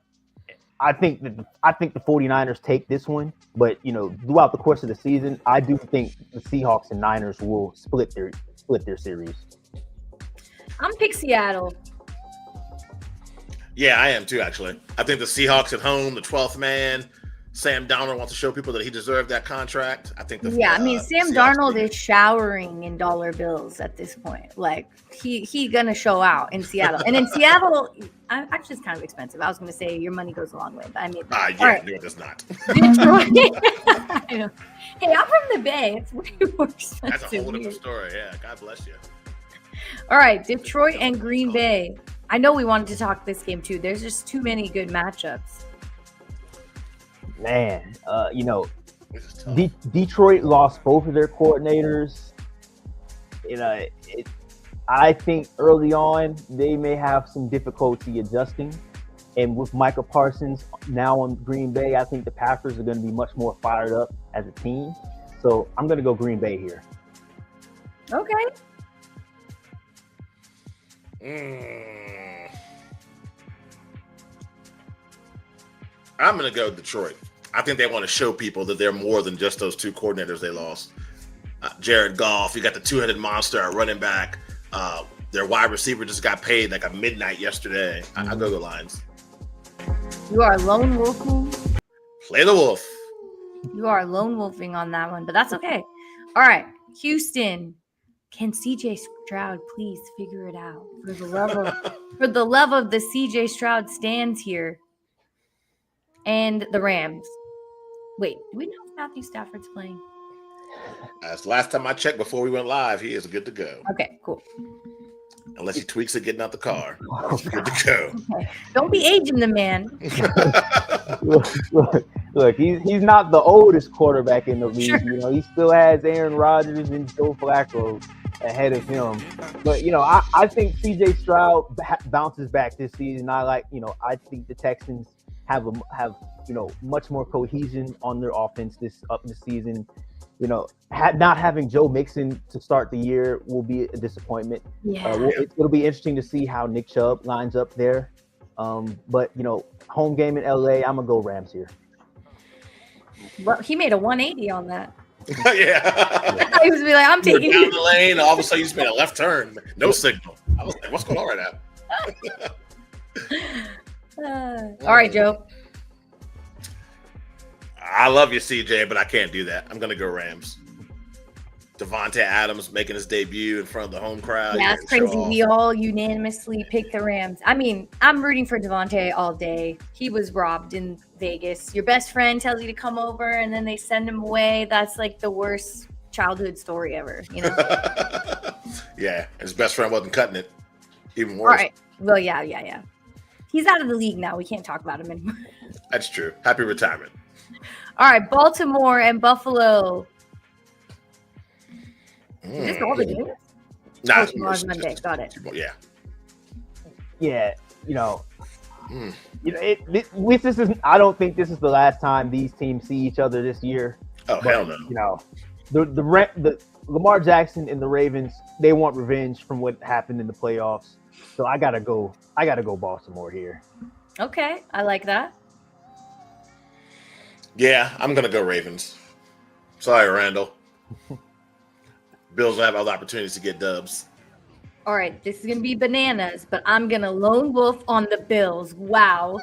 Speaker 2: think the 49ers take this one, but throughout the course of the season, I do think the Seahawks and Niners will split their series.
Speaker 1: I'm pick Seattle.
Speaker 3: Yeah, I am too, actually. I think the Seahawks at home, the 12th man, Sam Darnold wants to show people that he deserved that contract. I think. Sam
Speaker 1: Darnold is showering in dollar bills at this point. Like he gonna show out in Seattle, and in Seattle, actually it's kind of expensive. I was gonna say your money goes a long way, but I made that.
Speaker 3: Yeah, right. No, it does not.
Speaker 1: Detroit. I know. Hey, I'm from the Bay. It's way more expensive.
Speaker 3: That's a whole different story. Yeah, God bless you.
Speaker 1: All right, Detroit and Green Bay. I know we wanted to talk this game too. There's just too many good matchups.
Speaker 2: Man, Detroit lost both of their coordinators. I think early on they may have some difficulty adjusting. And with Micah Parsons now on Green Bay, I think the Packers are going to be much more fired up as a team. So I'm going to go Green Bay here.
Speaker 1: Okay.
Speaker 3: I'm going to go Detroit. I think they want to show people that they're more than just those two coordinators they lost. Jared Goff, you got the two-headed monster at running back. Their wide receiver just got paid like a midnight yesterday. I'll go the Lions.
Speaker 1: You are lone wolfing.
Speaker 3: Play the wolf.
Speaker 1: You are lone wolfing on that one, but that's okay. All right, Houston. Can CJ Stroud please figure it out? For the love of the CJ Stroud stands here. And the Rams. Wait, do we know if Matthew Stafford's playing?
Speaker 3: As last time I checked before we went live, he is good to go.
Speaker 1: Okay, cool.
Speaker 3: Unless he tweaks it getting out the car. He's good to go.
Speaker 1: Okay. Don't be aging the man.
Speaker 2: Look, he's not the oldest quarterback in the league.
Speaker 1: Sure.
Speaker 2: He still has Aaron Rodgers and Joe Flacco ahead of him. But, I think CJ Stroud bounces back this season. I think the Texans have much more cohesion on their offense this season. Not having Joe Mixon to start the year will be a disappointment.
Speaker 1: Yeah.
Speaker 2: It'll be interesting to see how Nick Chubb lines up there. But home game in LA, I'm gonna go Rams here.
Speaker 1: Well, he made a 180 on that.
Speaker 3: Yeah.
Speaker 1: He was like, I'm taking
Speaker 3: down the lane. All of a sudden, you just made a left turn. No signal. I was like, what's going on right
Speaker 1: now? All right, Joe.
Speaker 3: I love you, CJ, but I can't do that. I'm going to go Rams. Devontae Adams making his debut in front of the home crowd.
Speaker 1: Yeah, it's crazy. We all unanimously picked the Rams. I mean, I'm rooting for Devontae all day. He was robbed in Vegas. Your best friend tells you to come over, and then they send him away. That's like the worst childhood story ever,
Speaker 3: Yeah, his best friend wasn't cutting it. Even worse.
Speaker 1: All right. Well, yeah. He's out of the league now. We can't talk about him anymore.
Speaker 3: That's true. Happy retirement.
Speaker 1: All right, Baltimore and Buffalo. Is this all the games?
Speaker 3: Nah,
Speaker 1: tomorrow's Monday. Got it.
Speaker 3: Yeah.
Speaker 2: Yeah, this is. I don't think this is the last time these teams see each other this year.
Speaker 3: Oh, hell no.
Speaker 2: The Lamar Jackson and the Ravens, they want revenge from what happened in the playoffs. So I gotta go Baltimore here.
Speaker 1: Okay, I like that.
Speaker 3: Yeah, I'm gonna go Ravens. Sorry, Randall. Bills will have other opportunities to get dubs.
Speaker 1: All right, this is going to be bananas, but I'm going to lone wolf on the Bills. Wow.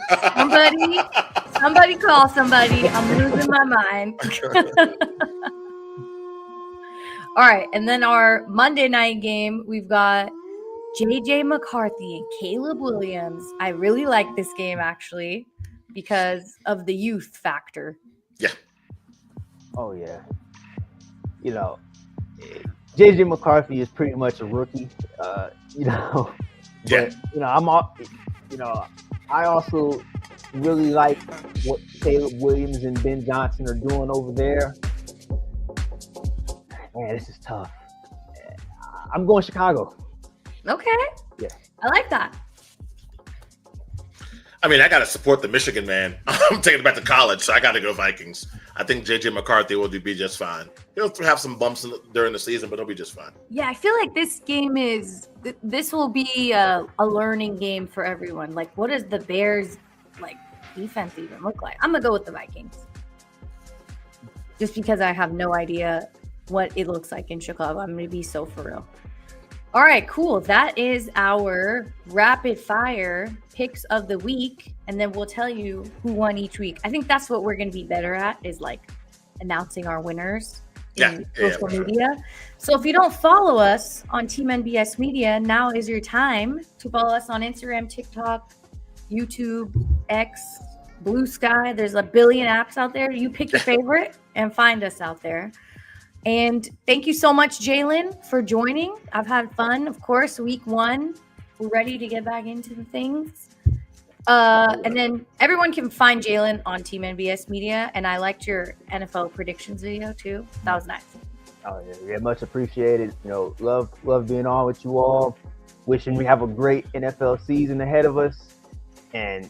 Speaker 1: Somebody call somebody. I'm losing my mind. All right, and then our Monday night game, we've got J.J. McCarthy and Caleb Williams. I really like this game, actually, because of the youth factor.
Speaker 3: Yeah.
Speaker 2: Oh, yeah. J.J. McCarthy is pretty much a rookie,
Speaker 3: Yeah.
Speaker 2: But, I also really like what Caleb Williams and Ben Johnson are doing over there. Man, this is tough. I'm going Chicago.
Speaker 1: Okay.
Speaker 2: Yeah.
Speaker 1: I like that.
Speaker 3: I mean, I got to support the Michigan man. I'm taking it back to college, so I got to go Vikings. I think J.J. McCarthy will be just fine. He'll have some bumps during the season, but he'll be just fine.
Speaker 1: Yeah, I feel like this will be a learning game for everyone. Like, what does the Bears defense even look like? I'm gonna go with the Vikings, just because I have no idea what it looks like in Chicago. I'm gonna be so for real. All right, cool. That is our rapid fire picks of the week, and then we'll tell you who won each week. I think that's what we're going to be better at, is announcing our winners in social media. Sure. So if you don't follow us on Team NBS Media, now is your time to follow us on Instagram, TikTok, YouTube, X, Blue Sky. There's a billion apps out there. You pick your favorite and find us out there. And thank you so much, Jalen, for joining. I've had fun. Of course, week 1, we're ready to get back into the things. And then everyone can find Jalen on Team NBS Media. And I liked your NFL predictions video too. That was nice.
Speaker 2: Oh, yeah, much appreciated. Love being on with you all. Wishing we have a great NFL season ahead of us. And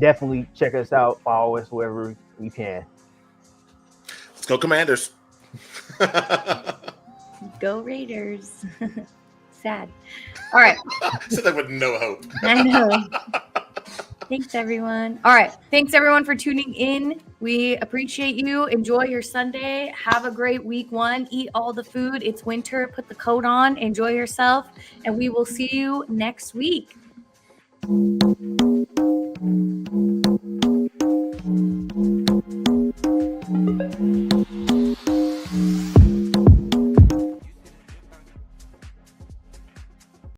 Speaker 2: definitely check us out. Follow us wherever we can.
Speaker 3: Let's go Commanders.
Speaker 1: Go Raiders. Sad. All right.
Speaker 3: Said that with no hope.
Speaker 1: I know. Thanks, everyone. All right. Thanks, everyone, for tuning in. We appreciate you. Enjoy your Sunday. Have a great week 1. Eat all the food. It's winter. Put the coat on. Enjoy yourself. And we will see you next week.